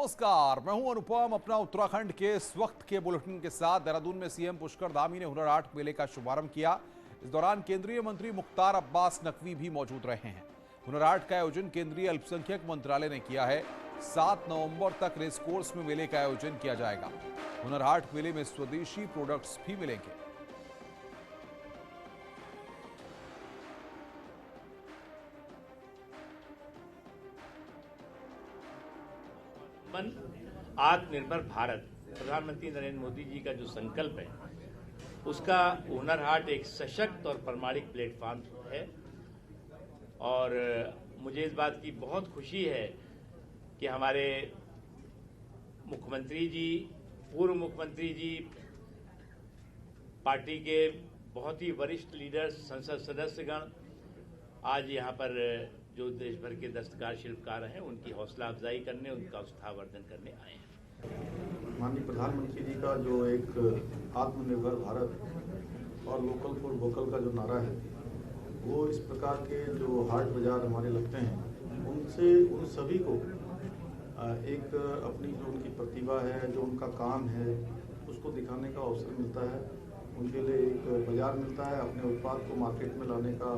नमस्कार, मैं हूं अनुपम। अपना उत्तराखंड के इस वक्त के बुलेटिन के साथ देहरादून में सीएम पुष्कर धामी ने हुनर हाट मेले का शुभारंभ किया। इस दौरान केंद्रीय मंत्री मुख्तार अब्बास नकवी भी मौजूद रहे हैं। हुनर हाट का आयोजन केंद्रीय अल्पसंख्यक मंत्रालय ने किया है। 7 नवंबर तक रेस कोर्स में मेले का आयोजन किया जाएगा। हुनर हाट मेले में स्वदेशी प्रोडक्ट्स भी मिलेंगे। आत्मनिर्भर भारत प्रधानमंत्री नरेंद्र मोदी जी का जो संकल्प है, उसका हुनर हाट एक सशक्त और प्रामाणिक प्लेटफॉर्म है। और मुझे इस बात की बहुत खुशी है कि हमारे मुख्यमंत्री जी, पूर्व मुख्यमंत्री जी, पार्टी के बहुत ही वरिष्ठ लीडर्स, संसद सदस्यगण आज यहाँ पर जो देश भर के दस्तकार शिल्पकार हैं, उनकी हौसला अफजाई करने, उनका उत्साहवर्धन करने आए हैं। माननीय प्रधानमंत्री जी का जो एक आत्मनिर्भर भारत और लोकल फॉर वोकल का जो नारा है, वो इस प्रकार के जो हाट बाजार हमारे लगते हैं, उनसे उन सभी को एक अपनी जो उनकी प्रतिभा है, जो उनका काम है, उसको दिखाने का अवसर मिलता है। उनके लिए एक बाजार मिलता है। अपने उत्पाद को मार्केट में लाने का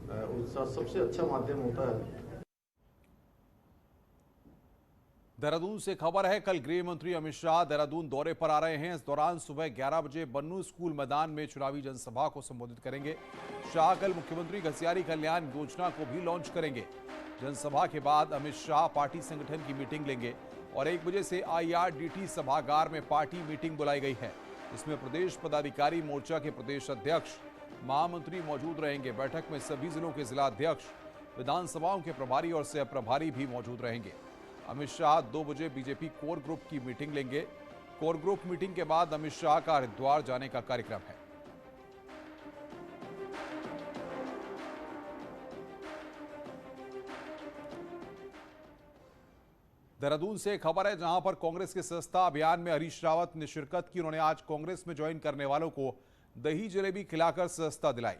उसका सबसे अच्छा माध्यम होता है। देहरादून से खबर है, कल गृह मंत्री अमित शाह देहरादून दौरे पर आ रहे हैं। इस दौरान सुबह 11 बजे बन्नू स्कूल मैदान में चुनावी जनसभा को संबोधित करेंगे। शाह कल मुख्यमंत्री घसियारी कल्याण योजना को भी लॉन्च करेंगे। जनसभा के बाद अमित शाह पार्टी संगठन की मीटिंग लेंगे और 1 बजे से IRDT सभागार में पार्टी मीटिंग बुलाई गई है। इसमें प्रदेश पदाधिकारी मोर्चा के प्रदेश अध्यक्ष, महामंत्री मौजूद रहेंगे। बैठक में सभी जिलों के जिला अध्यक्ष, विधानसभाओं के प्रभारी और सह प्रभारी भी मौजूद रहेंगे। अमित शाह 2 बजे बीजेपी कोर ग्रुप की मीटिंग लेंगे। कोर ग्रुप मीटिंग के बाद अमित शाह का हरिद्वार जाने का कार्यक्रम है। देहरादून से खबर है, जहां पर कांग्रेस के सस्ता अभियान में हरीश रावत ने शिरकत की। उन्होंने आज कांग्रेस में ज्वाइन करने वालों को दही जलेबी खिलाकर सस्ता दिलाई।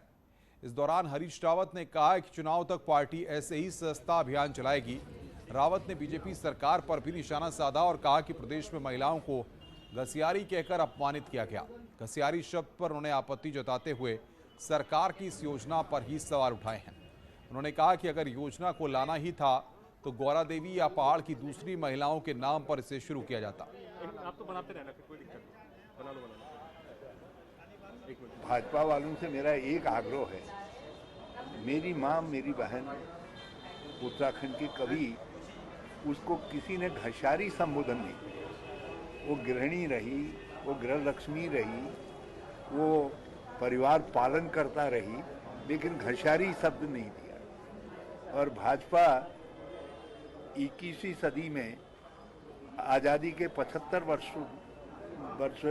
इस दौरान हरीश रावत ने कहा कि चुनाव तक पार्टी ऐसे ही सस्ता अभियान चलाएगी। रावत ने बीजेपी सरकार पर भी निशाना साधा और कहा कि प्रदेश में महिलाओं को घसियारी कहकर अपमानित किया गया। घसियारी शब्द पर उन्होंने आपत्ति जताते हुए सरकार की इस योजना पर ही सवाल उठाए हैं। उन्होंने कहा कि अगर योजना को लाना ही था तो गौरा देवी या पहाड़ की दूसरी महिलाओं के नाम पर इसे शुरू किया जाता। आप तो बनाते रहना, कोई दिक्कत नहीं, बना लो। भाजपा वालों से मेरा एक आग्रह है, मेरी माँ, मेरी बहन उत्तराखंड की, कभी उसको किसी ने घसारी संबोधन नहीं। वो गृहिणी रही, वो गृह लक्ष्मी रही, वो परिवार पालन करता रही, लेकिन घसारी शब्द नहीं दिया। और भाजपा 21वीं सदी में आज़ादी के 75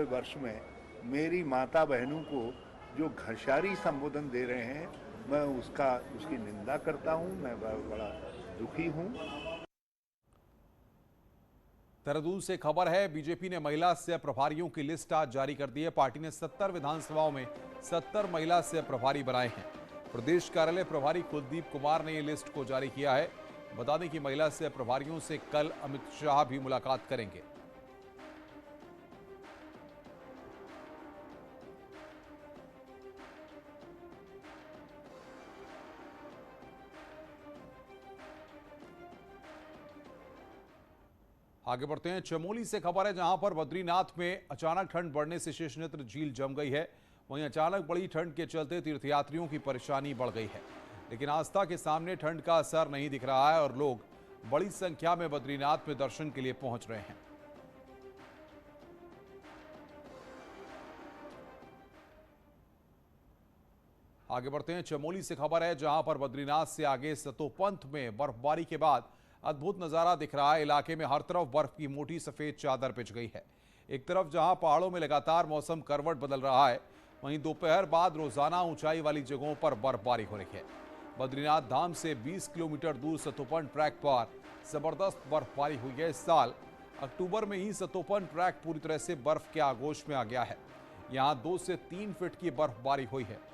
वर्ष में मेरी माता बहनों को जो घसारी संबोधन दे रहे हैं, मैं उसकी निंदा करता हूं। मैं बड़ा दुखी हूं। देहरादून से खबर है, बीजेपी ने महिला सह प्रभारियों की लिस्ट आज जारी कर दी है। पार्टी ने 70 विधानसभाओं में 70 महिला सह प्रभारी बनाए हैं। प्रदेश कार्यालय प्रभारी कुलदीप कुमार ने यह लिस्ट को जारी किया है। बता दें कि महिला सह प्रभारियों से कल अमित शाह भी मुलाकात करेंगे। आगे बढ़ते हैं, चमोली से खबर है, जहां पर बद्रीनाथ में अचानक ठंड बढ़ने से शेषनेत्र झील जम गई है। वहीं अचानक बड़ी ठंड के चलते तीर्थयात्रियों की परेशानी बढ़ गई है, लेकिन आस्था के सामने ठंड का असर नहीं दिख रहा है और लोग बड़ी संख्या में बद्रीनाथ में दर्शन के लिए पहुंच रहे हैं। आगे बढ़ते हैं, चमोली से खबर है, जहां पर बद्रीनाथ से आगे सतोपंथ में बर्फबारी के बाद अद्भुत नजारा दिख रहा है। इलाके में हर तरफ बर्फ की मोटी सफेद चादर बिछ गई है। एक तरफ जहां पहाड़ों में लगातार मौसम करवट बदल रहा है, वहीं दोपहर बाद रोजाना ऊंचाई वाली जगहों पर बर्फबारी हो रही है। बद्रीनाथ धाम से 20 किलोमीटर दूर सतोपन ट्रैक पर जबरदस्त बर्फबारी हुई है। इस साल अक्टूबर में ही सतोपन ट्रैक पूरी तरह से बर्फ के आगोश में आ गया है। यहां 2 से 3 फीट की बर्फबारी हुई है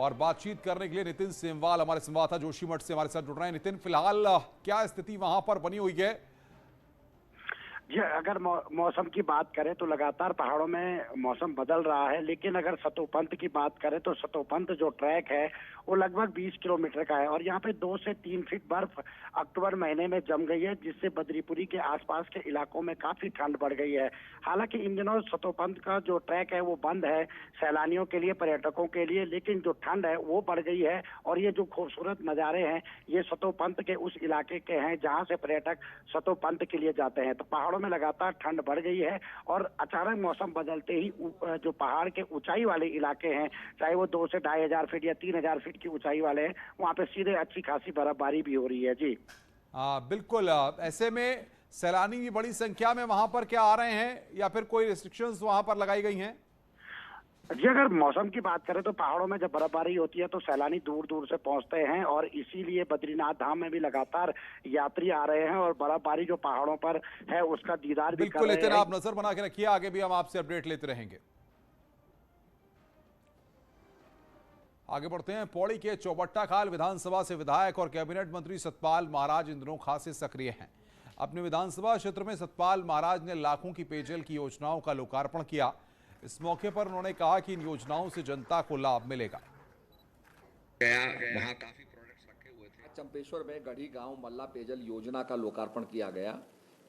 और बातचीत करने के लिए नितिन सेमवाल हमारे संवाददाता जोशीमठ से हमारे साथ जुड़ रहे हैं। नितिन, फिलहाल क्या स्थिति वहां पर बनी हुई है? जी, अगर मौसम की बात करें तो लगातार पहाड़ों में मौसम बदल रहा है, लेकिन अगर सतोपंत की बात करें तो सतोपंत जो ट्रैक है वो लगभग 20 किलोमीटर का है और यहाँ पे 2 से 3 फीट बर्फ अक्टूबर महीने में जम गई है, जिससे बद्रीपुरी के आसपास के इलाकों में काफी ठंड बढ़ गई है। हालांकि इन दिनों सतोपंत का जो ट्रैक है वो बंद है सैलानियों के लिए, पर्यटकों के लिए, लेकिन जो ठंड है वो बढ़ गई है। और ये जो खूबसूरत नज़ारे हैं ये सतोपंत के उस इलाके के हैं जहाँ से पर्यटक सतोपंत के लिए जाते हैं। तो पहाड़ों में लगातार ठंड बढ़ गई है और अचानक मौसम बदलते ही जो पहाड़ के ऊंचाई वाले इलाके हैं, चाहे वो 2 से 2,500 फीट या 3,000 फीट की ऊंचाई वाले हैं, वहां पे सीधे अच्छी खासी बर्फबारी भी हो रही है। जी बिल्कुल। ऐसे में सैलानी भी बड़ी संख्या में वहां पर क्या आ रहे हैं या फिर कोई रिस्ट्रिक्शंस वहां पर लगाई गई हैं? जी, अगर मौसम की बात करें तो पहाड़ों में जब बर्फबारी होती है तो सैलानी दूर दूर से पहुंचते हैं और इसीलिए बद्रीनाथ धाम में भी लगातार यात्री आ रहे हैं और बर्फबारी जो पहाड़ों पर है उसका दीदार भी कर रहे हैं। बिल्कुल, आप नजर बना के रखिए, आगे भी हम आपसे अपडेट लेते रहेंगे। आगे बढ़ते हैं। पौड़ी के चौबट्टा खाल विधानसभा से विधायक और कैबिनेट मंत्री सतपाल महाराज इन दिनों खासे सक्रिय हैं। अपने विधानसभा क्षेत्र में सतपाल महाराज ने लाखों की पेयजल की योजनाओं का लोकार्पण किया। इस मौके पर उन्होंने कहा कि इन योजनाओं से जनता को लाभ मिलेगा। वहाँ काफी प्रोजेक्ट्स रखे हुए थे। चंपेश्वर में गढ़ी गांव मल्ला पेयजल योजना का लोकार्पण किया गया।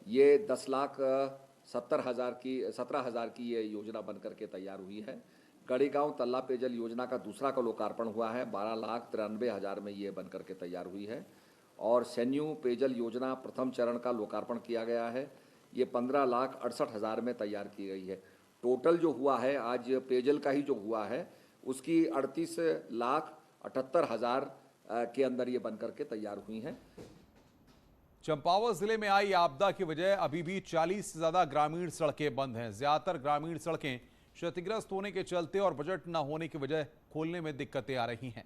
ये 10,70,000 की ये योजना बनकर के तैयार हुई है। गढ़ी गांव तल्ला पेयजल योजना का दूसरा का लोकार्पण हुआ है। 12,93,000 में ये बनकर के तैयार हुई है। और सैन्यू पेयजल योजना प्रथम चरण का लोकार्पण किया गया है। ये 15,68,000 में तैयार की गई है। टोटल जो हुआ है आज पेयजल का ही जो हुआ है उसकी 38,78,000 के अंदर ये बनकर के तैयार हुई हैं। चंपावत जिले में आई आपदा की वजह अभी भी 40 से ज्यादा ग्रामीण सड़कें बंद हैं। ज्यादातर ग्रामीण सड़कें क्षतिग्रस्त होने के चलते और बजट न होने की वजह खोलने में दिक्कतें आ रही हैं।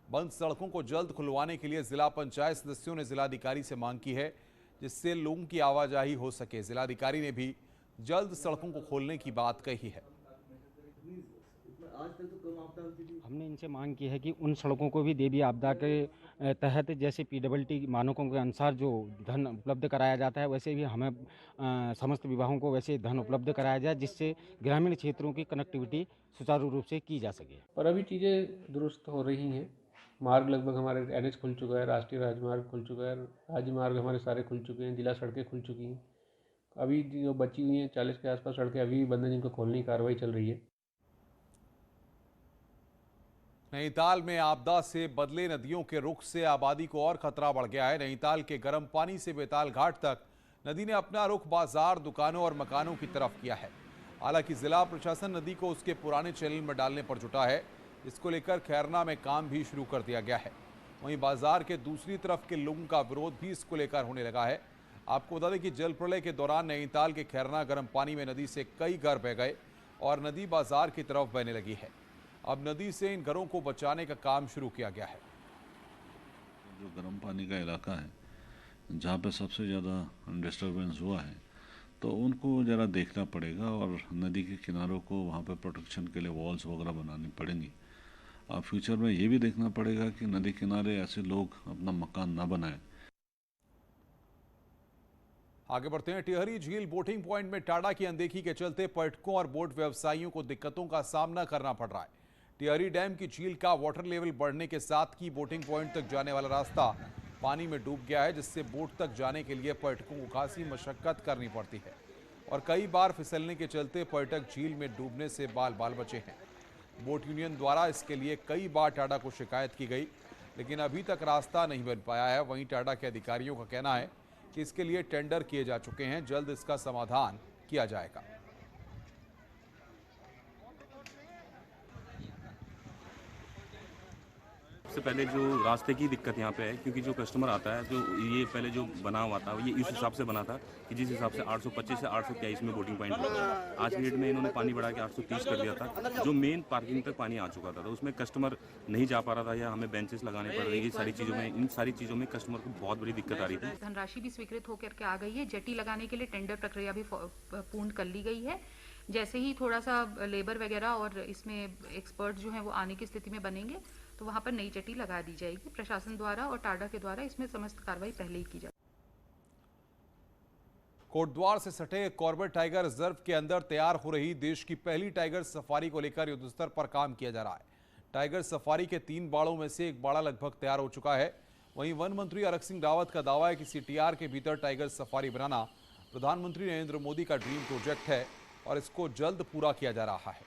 बंद सड़कों को जल्द खुलवाने के लिए जिला पंचायत सदस्यों ने जिलाधिकारी से मांग की है, जिससे लोगों की आवाजाही हो सके। जिलाधिकारी ने भी जल्द सड़कों को खोलने की बात कही है। हमने इनसे मांग की है कि उन सड़कों को भी देवी आपदा के तहत जैसे PWD मानकों के अनुसार जो धन उपलब्ध कराया जाता है वैसे भी हमें समस्त विभागों को वैसे धन उपलब्ध कराया जाए, जिससे ग्रामीण क्षेत्रों की कनेक्टिविटी सुचारू रूप से की जा सके। पर अभी चीज़ें दुरुस्त हो रही हैं। मार्ग लगभग हमारे NH खुल चुका है, राष्ट्रीय राजमार्ग खुल चुका है, राज्य मार्ग हमारे सारे खुल चुके हैं, जिला सड़कें खुल चुकी हैं। अभी जो बची हुई हैं 40 के आसपास सड़कें अभी भी बंद हैं, जिनको खोलने की कार्रवाई चल रही है। नैनीताल में आपदा से बदले नदियों के रुख से आबादी को और खतरा बढ़ गया है। नैनीताल के गर्म पानी से बेताल घाट तक नदी ने अपना रुख बाजार, दुकानों और मकानों की तरफ किया है। हालांकि जिला प्रशासन नदी को उसके पुराने चैनल में डालने पर जुटा है। इसको लेकर खैरना में काम भी शुरू कर दिया गया है। वहीं बाजार के दूसरी तरफ के लोगों का विरोध भी इसको लेकर होने लगा है। आपको बता दें कि जल प्रलय के दौरान नैनीताल के खैरना गर्म पानी में नदी से कई घर बह गए और नदी बाजार की तरफ बहने लगी है। अब नदी से इन घरों को बचाने का काम शुरू किया गया है। जो गर्म पानी का इलाका है जहाँ पे सबसे ज़्यादा डिस्टर्बेंस हुआ है, तो उनको ज़रा देखना पड़ेगा और नदी के किनारों को वहाँ पे प्रोटेक्शन के लिए वॉल्स वगैरह बनानी पड़ेंगी। और फ्यूचर में ये भी देखना पड़ेगा कि नदी किनारे ऐसे लोग अपना मकान ना बनाएं। आगे बढ़ते हैं। टिहरी झील बोटिंग पॉइंट में टाडा की अनदेखी के चलते पर्यटकों और बोट व्यवसायियों को दिक्कतों का सामना करना पड़ रहा है। टिहरी डैम की झील का वाटर लेवल बढ़ने के साथ ही बोटिंग पॉइंट तक जाने वाला रास्ता पानी में डूब गया है, जिससे बोट तक जाने के लिए पर्यटकों को खासी मशक्कत करनी पड़ती है और कई बार फिसलने के चलते पर्यटक झील में डूबने से बाल बचे हैं। बोट यूनियन द्वारा इसके लिए कई बार टाडा को शिकायत की गई, लेकिन अभी तक रास्ता नहीं बन पाया है। वहीं टाडा के अधिकारियों का कहना है कि इसके लिए टेंडर किए जा चुके हैं, जल्द इसका समाधान किया जाएगा। सबसे पहले जो रास्ते की दिक्कत यहाँ पे है, क्योंकि जो कस्टमर आता है जो ये पहले जो बना हुआ था ये इस हिसाब से बना था कि जिस हिसाब से 825 से 823 में बोटिंग पॉइंट था। आज की डेट में इन्होंने पानी बढ़ा के 830 कर दिया था। जो मेन पार्किंग तक पानी आ चुका था, तो उसमें कस्टमर नहीं जा पा रहा था या हमें बेंचेस लगाने पड़ रही है। सारी चीज़ों में इन सारी चीज़ों में कस्टमर को बहुत बड़ी दिक्कत आ रही थी। धनराशि भी स्वीकृत होकर के आ गई है। जेटी लगाने के लिए टेंडर प्रक्रिया भी पूर्ण कर ली गई है। जैसे ही थोड़ा सा लेबर वगैरह और इसमें एक्सपर्ट जो हैं वो आने की स्थिति में बनेंगे तो वहाँ पर नई चट्टी लगा दी जाएगी प्रशासन द्वारा और टाडा के द्वारा। इसमें समस्त कार्रवाई पहले ही की जाएगी। कोटद्वार से सटे कॉर्बेट टाइगर रिजर्व के अंदर तैयार हो रही देश की पहली टाइगर सफारी को लेकर युद्धस्तर पर काम किया जा रहा है। टाइगर सफारी के 3 बाड़ों में से एक बाड़ा लगभग तैयार हो चुका है। वहीं वन मंत्री अलख सिंह रावत का दावा है कि सीटीआर के भीतर टाइगर सफारी बनाना प्रधानमंत्री नरेंद्र मोदी का ड्रीम प्रोजेक्ट है और इसको जल्द पूरा किया जा रहा है।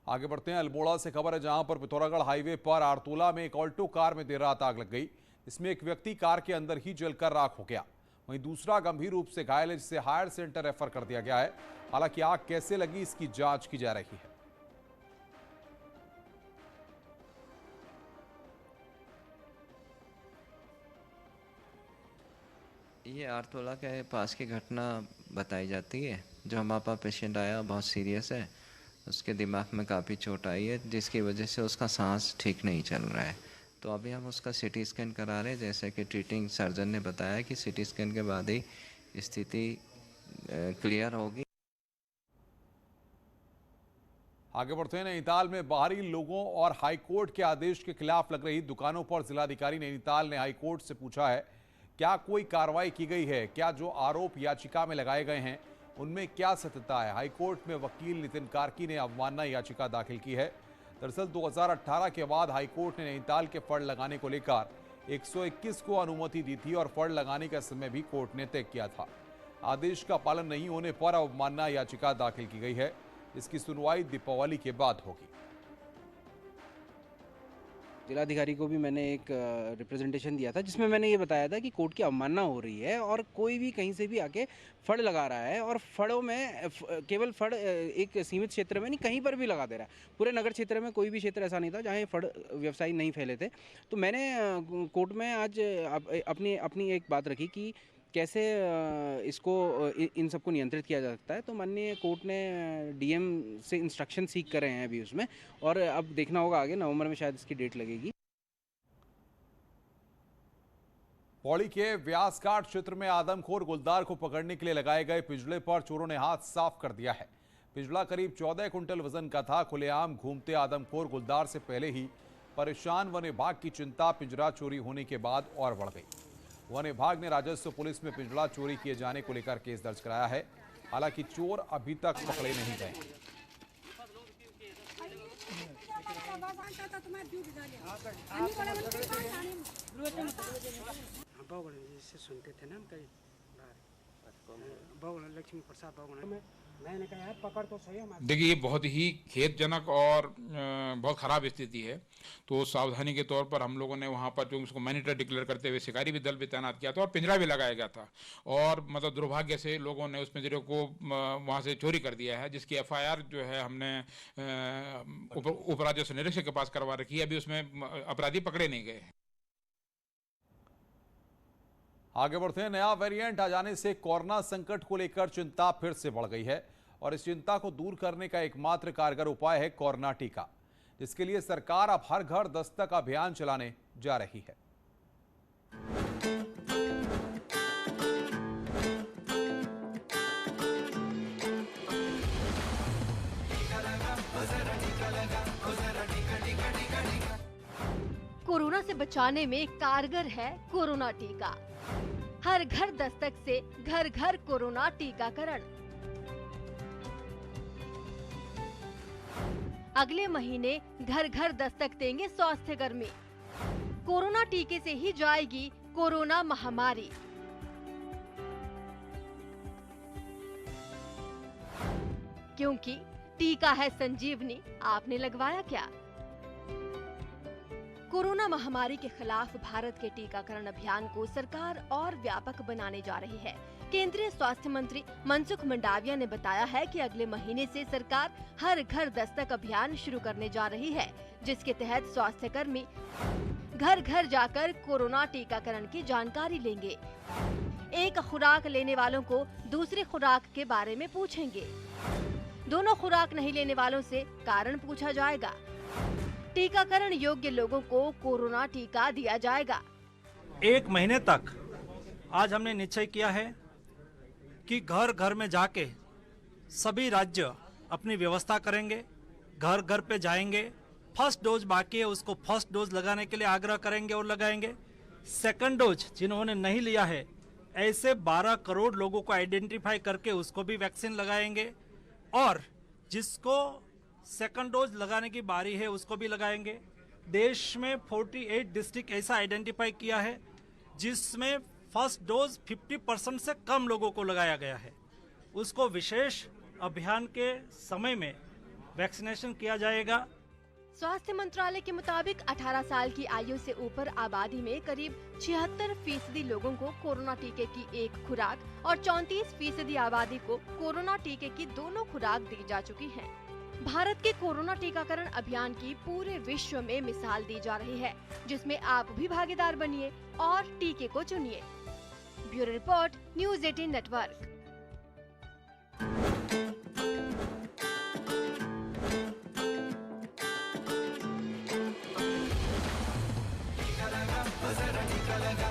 आगे बढ़ते हैं। अल्मोड़ा से खबर है, जहां पर पिथौरागढ़ हाईवे पर आरतोला में एक ऑल्टो कार में देर रात आग लग गई। इसमें एक व्यक्ति कार के अंदर ही जलकर राख हो गया। वहीं दूसरा गंभीर रूप से घायल है, जिसे हायर सेंटर रेफर कर दिया गया है। हालांकि आग कैसे लगी इसकी जांच की जा रही है। ये आरतोला के पास की घटना बताई जाती है। जो हमारे पास पेशेंट आया बहुत सीरियस है, उसके दिमाग में काफ़ी चोट आई है जिसकी वजह से उसका सांस ठीक नहीं चल रहा है। तो अभी हम उसका सीटी स्कैन करा रहे हैं। जैसे कि ट्रीटिंग सर्जन ने बताया कि सीटी स्कैन के बाद ही स्थिति क्लियर होगी। आगे बढ़ते हैं। नैनीताल में बाहरी लोगों और हाईकोर्ट के आदेश के खिलाफ लग रही दुकानों पर जिलाधिकारी नैनीताल ने हाईकोर्ट से पूछा है, क्या कोई कार्रवाई की गई है? क्या जो आरोप याचिका में लगाए गए हैं उनमें क्या सत्यता है? हाईकोर्ट में वकील नितिन कार्की ने अवमानना याचिका दाखिल की है। दरअसल 2018 के बाद हाईकोर्ट ने नैनीताल के फड़ लगाने को लेकर 121 को अनुमति दी थी और फड़ लगाने का समय भी कोर्ट ने तय किया था। आदेश का पालन नहीं होने पर अवमानना याचिका दाखिल की गई है। इसकी सुनवाई दीपावली के बाद होगी। जिलाधिकारी को भी मैंने एक रिप्रेजेंटेशन दिया था जिसमें मैंने ये बताया था कि कोर्ट की अवमानना हो रही है और कोई भी कहीं से भी आके फड़ लगा रहा है और फड़ों में केवल फड़ एक सीमित क्षेत्र में नहीं, कहीं पर भी लगा दे रहा है। पूरे नगर क्षेत्र में कोई भी क्षेत्र ऐसा नहीं था जहाँ फड़ व्यवसायी नहीं फैले थे। तो मैंने कोर्ट में आज अपनी एक बात रखी कि कैसे इसको इन सबको नियंत्रित किया जा सकता है। तो माननीय कोर्ट ने डीएम से इंस्ट्रक्शन सीख कर रहे हैं अभी उसमें, और अब देखना होगा आगे नवंबर में शायद इसकी डेट लगेगी। पौड़ी के व्यासघाट क्षेत्र में आदमखोर गुलदार को पकड़ने के लिए लगाए गए पिंजड़े पर चोरों ने हाथ साफ कर दिया है। पिंजड़ा करीब 14 कुंटल वजन का था। खुलेआम घूमते आदमखोर गुलदार से पहले ही परेशान वन विभाग की चिंता पिंजरा चोरी होने के बाद और बढ़ गई। वन विभाग ने राजस्व पुलिस में पिंजड़ा चोरी किए जाने को लेकर केस दर्ज कराया है। हालांकि चोर अभी तक पकड़े नहीं गए। सुनते थे ना कई लक्ष्मी प्रसाद मैंने कहा यार पकड़ तो सही है। देखिए, ये बहुत ही खेदजनक और बहुत ख़राब स्थिति है। तो सावधानी के तौर पर हम लोगों ने वहाँ पर जो उसको मॉनिटर डिक्लेयर करते हुए शिकारी भी दल भी तैनात किया था और पिंजरा भी लगाया गया था। और मतलब दुर्भाग्य से लोगों ने उस पिंजरे को वहाँ से चोरी कर दिया है, जिसकी एफआईआर जो है हमने उप राजस्व निरीक्षक के पास करवा रखी है। अभी उसमें अपराधी पकड़े नहीं गए। आगे बढ़ते हैं। नया वेरिएंट आ जाने से कोरोना संकट को लेकर चिंता फिर से बढ़ गई है और इस चिंता को दूर करने का एकमात्र कारगर उपाय है कोरोना टीका, जिसके लिए सरकार अब हर घर दस्तक अभियान चलाने जा रही है। कोरोना से बचाने में कारगर है कोरोना टीका। हर घर दस्तक से घर घर कोरोना टीकाकरण। अगले महीने घर घर दस्तक देंगे स्वास्थ्य कर्मी। कोरोना टीके से ही जाएगी कोरोना महामारी। क्योंकि टीका है संजीवनी। आपने लगवाया क्या? कोरोना महामारी के खिलाफ भारत के टीकाकरण अभियान को सरकार और व्यापक बनाने जा रही है। केंद्रीय स्वास्थ्य मंत्री मनसुख मंडाविया ने बताया है कि अगले महीने से सरकार हर घर दस्तक अभियान शुरू करने जा रही है, जिसके तहत स्वास्थ्य कर्मी घर घर जाकर कोरोना टीकाकरण की जानकारी लेंगे। एक खुराक लेने वालों को दूसरी खुराक के बारे में पूछेंगे। दोनों खुराक नहीं लेने वालों से कारण पूछा जाएगा। टीकाकरण योग्य लोगों को कोरोना टीका दिया जाएगा। 1 महीने तक आज हमने निश्चय किया है कि घर घर में जाके सभी राज्य अपनी व्यवस्था करेंगे, घर घर पे जाएंगे, फर्स्ट डोज बाकी है उसको फर्स्ट डोज लगाने के लिए आग्रह करेंगे और लगाएंगे। सेकंड डोज जिन्होंने नहीं लिया है ऐसे 12 करोड़ लोगों को आइडेंटिफाई करके उसको भी वैक्सीन लगाएंगे और जिसको सेकंड डोज लगाने की बारी है उसको भी लगाएंगे। देश में 48 डिस्ट्रिक्ट ऐसा आइडेंटिफाई किया है जिसमें फर्स्ट डोज 50% से कम लोगों को लगाया गया है, उसको विशेष अभियान के समय में वैक्सीनेशन किया जाएगा। स्वास्थ्य मंत्रालय के मुताबिक 18 साल की आयु से ऊपर आबादी में करीब 76% लोगों को कोरोना टीके की एक खुराक और 34% आबादी को कोरोना टीके की दोनों खुराक दी जा चुकी है। भारत के कोरोना टीकाकरण अभियान की पूरे विश्व में मिसाल दी जा रही है, जिसमें आप भी भागीदार बनिए और टीके को चुनिए। Bureau report, news 18 network. टीका लगा,